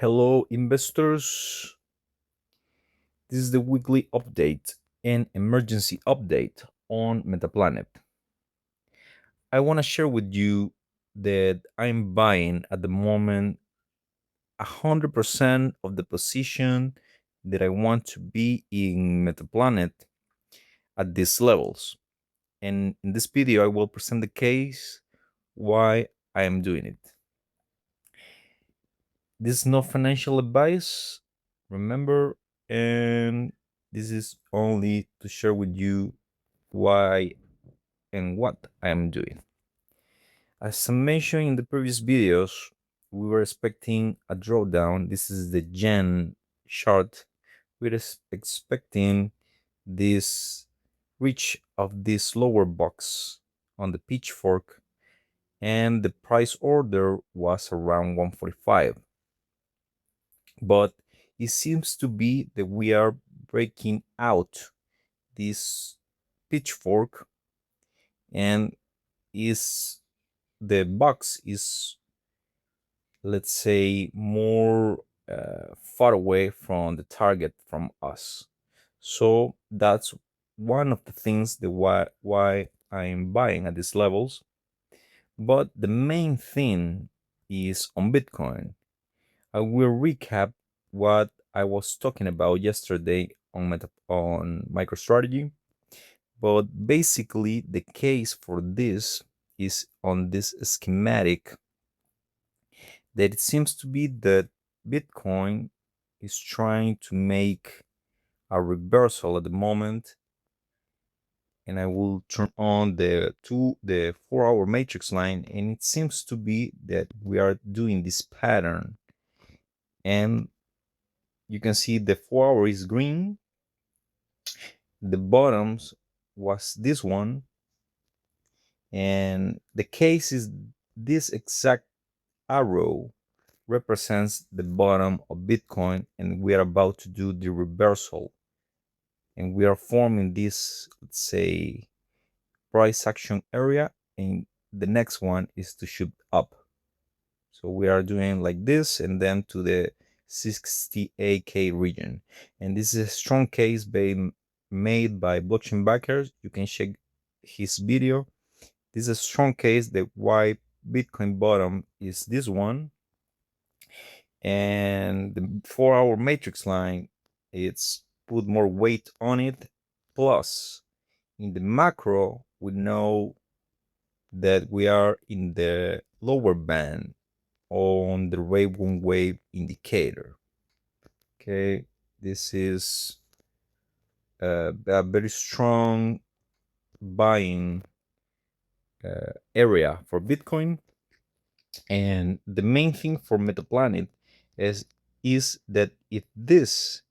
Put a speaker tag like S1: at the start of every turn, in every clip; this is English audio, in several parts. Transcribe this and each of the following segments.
S1: Hello, investors. This is the weekly update and emergency update on Metaplanet. I want to share with you that I'm buying at the moment 100% of the position that I want to be in Metaplanet at these levels. And in this video, I will present the case why I am doing it. This is not financial advice, remember, and this is only to share with you why and what I am doing. As I mentioned in the previous videos, we were expecting a drawdown. This is the Gen chart. We're expecting this reach of this lower box on the pitchfork, and the price order was around 145. But it seems to be that we are breaking out this pitchfork, and is the box is, let's say, more far away from the target from us. So that's one of the things that why I'm buying at these levels. But the main thing is on Bitcoin. I will recap what I was talking about yesterday on MicroStrategy. But basically, the case for this is on this schematic, that it seems to be that Bitcoin is trying to make a reversal at the moment. And I will turn on the 4-hour matrix line, and it seems to be that we are doing this pattern. And you can see the 4-hour is green, the bottoms was this one, and the case is this exact arrow represents the bottom of Bitcoin, and we are about to do the reversal, and we are forming this, let's say, price action area, and the next one is to shoot up. So we are doing like this, and then to the 68K region. And this is a strong case made by blockchain backers. You can check his video. This is a strong case that why Bitcoin bottom is this one, and the 4-hour matrix line, it's put more weight on it. Plus, in the macro, we know that we are in the lower band on the wave 1 wave indicator. Okay, this is a very strong buying area for Bitcoin. And the main thing for Metaplanet is that if this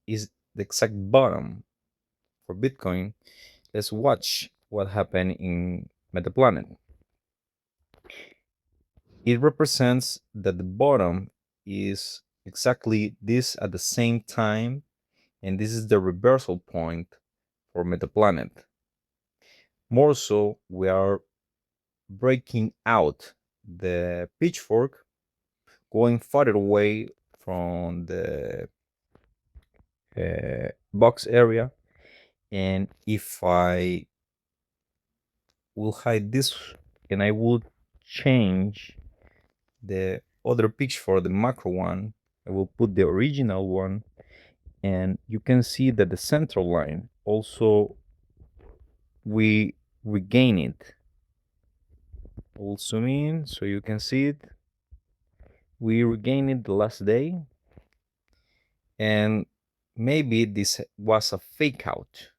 S1: is the exact bottom for Bitcoin, let's watch what happened in Metaplanet. It represents that the bottom is exactly this at the same time, and this is the reversal point for Metaplanet. More so, we are breaking out the pitchfork, going farther away from the box area. And if I will hide this and I will change the other picture for the macro one, I will put the original one, and you can see that the central line also we regain it. I will zoom in so you can see it. We regained it the last day, and maybe this was a fake out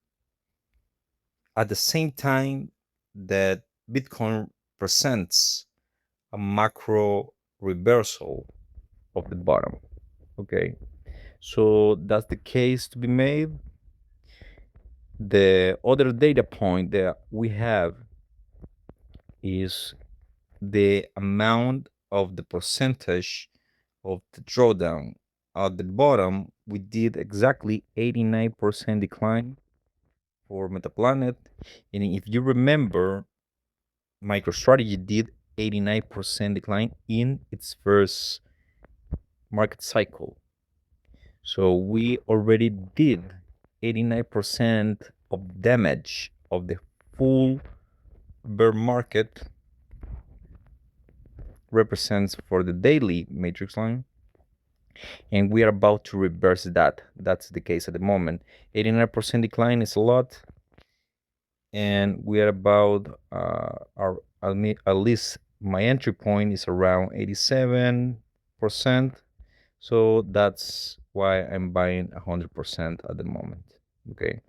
S1: at the same time that Bitcoin presents a macro reversal of the bottom. Okay, so that's the case to be made. The other data point that we have is the amount of the percentage of the drawdown. At the bottom, we did exactly 89% decline for Metaplanet. And if you remember, MicroStrategy did 89% decline in its first market cycle. So we already did 89% of damage of the full bear market represents for the daily matrix line, and we are about to reverse that. That's the case at the moment. 89% decline is a lot, and we are about our at least my entry point is around 87%. So that's why I'm buying 100% at the moment. Okay.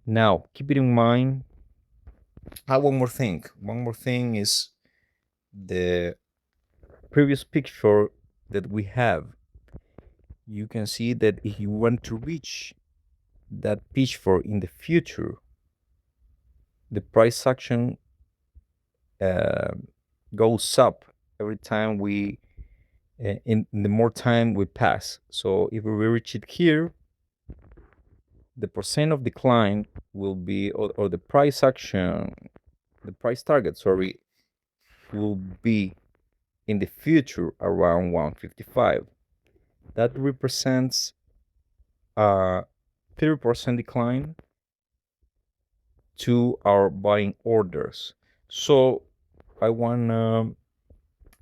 S1: Now keep it in mind. One more thing. One more thing is the previous picture that we have. You can see that if you want to reach that pitchfork in the future, the price action uh, goes up every time we in the more time we pass. So if we reach it here, the percent of decline will be, or the price action, the price target, sorry, will be in the future around 155. That represents a 30% decline to our buying orders. So I wanna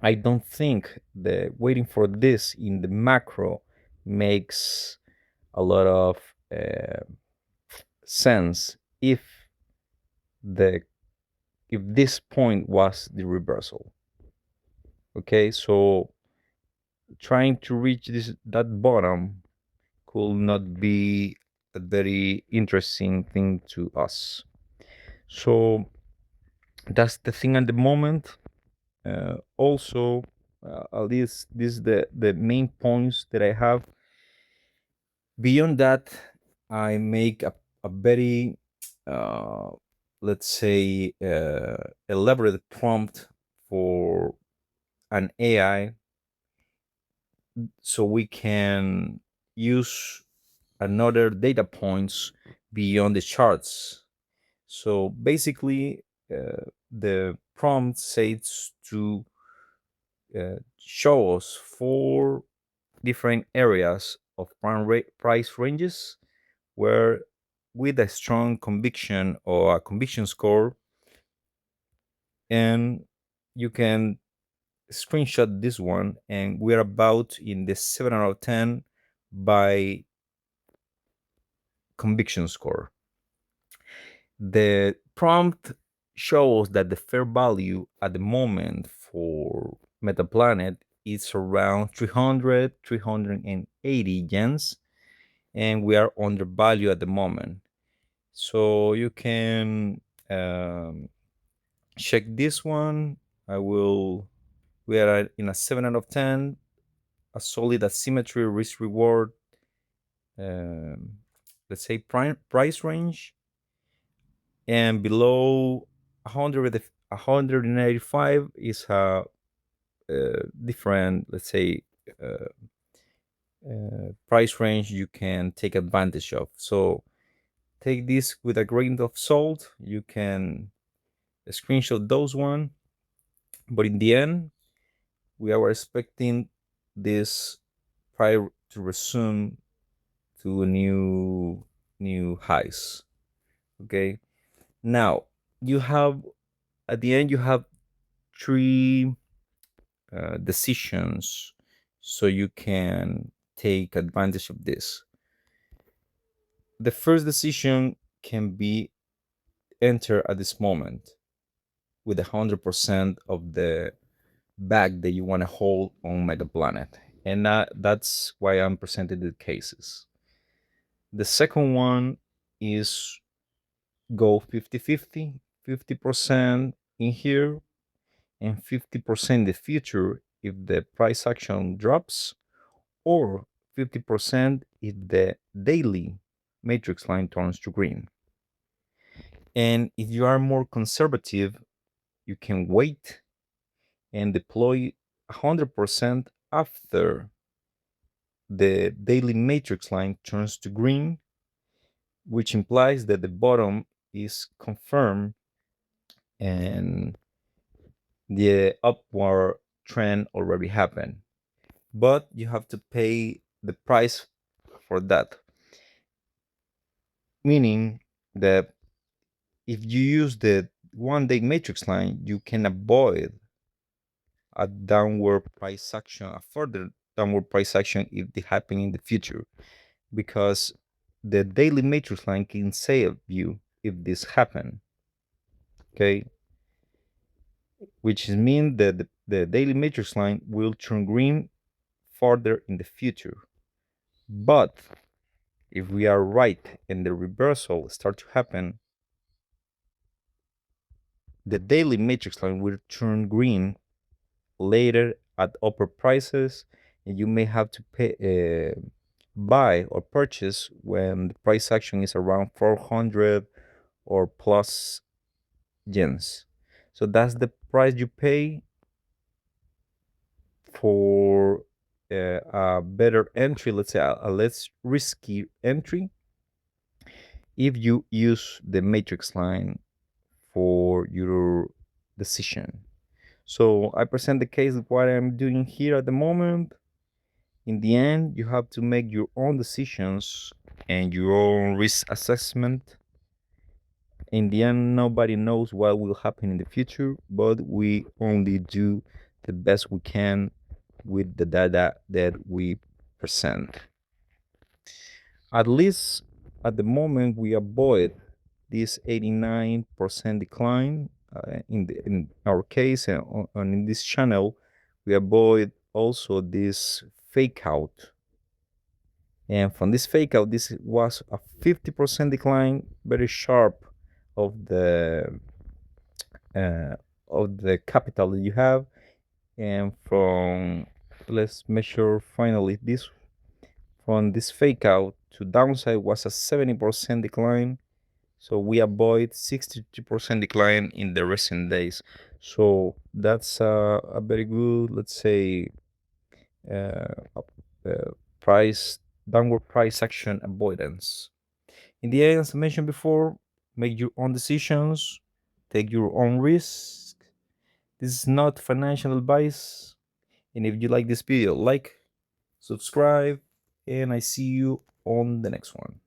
S1: I don't think the waiting for this in the macro makes a lot of uh, sense the if this point was the reversal. Okay, so trying to reach that bottom could not be a very interesting thing to us. So that's the thing at the moment. Also, at least this is the main points that I have. Beyond that, I make a very, uh, let's say, elaborate prompt for an AI so we can use another data points beyond the charts. So basically, the prompt says to show us four different areas of price ranges where, with a strong conviction or a conviction score, and you can screenshot this one, and we're about in the 7 out of 10 by conviction score. The prompt shows that the fair value at the moment for Metaplanet is around 300, 380 yens, and we are undervalued at the moment. So you can check this one. We are in a 7 out of 10, a solid asymmetry risk reward, um, let's say price range, and below 185 is a different, let's say, uh, price range you can take advantage of. So take this with a grain of salt. You can screenshot those one, but in the end, we are expecting this price to resume to a new highs. Okay, now you have at the end you have three decisions so you can take advantage of this. The first decision can be enter at this moment with 100% of the bag that you want to hold on Metaplanet, and that's why I'm presenting the cases. The second one is go 50-50, 50% in here and 50% in the future if the price action drops, or 50% if the daily matrix line turns to green. And if you are more conservative, you can wait and deploy 100% after the daily matrix line turns to green, which implies that the bottom is confirmed and the upward trend already happened. but you have to pay the price for that. Meaning that if you use the 1 day matrix line, you can avoid a downward price action, a further downward price action if it happen in the future, because the daily matrix line can save you if this happen. Okay, which means that the daily matrix line will turn green further in the future. But if we are right and the reversal start to happen, the daily matrix line will turn green later at upper prices, and you may have to pay, buy or purchase when the price action is around 400 or plus yens. So that's the price you pay for a better entry, let's say a less risky entry, if you use the matrix line for your decision. So I present the case of what I'm doing here at the moment. In the end, you have to make your own decisions and your own risk assessment. In the end, nobody knows what will happen in the future, but we only do the best we can with the data that we present. At least at the moment, we avoid this 89% decline. In our case, and in this channel, we avoid also this fake out. And from this fake out, this was a 50% decline, very sharp of the uh, capital that you have. And from, let's measure finally this, from this fake out to downside was a 70% decline. So we avoid 62% decline in the recent days. So that's a very good, let's say, uh, price downward price action avoidance. In the end, as I mentioned before, make your own decisions, take your own risks. This is not financial advice. And if you like this video, like, subscribe, and I see you on the next one.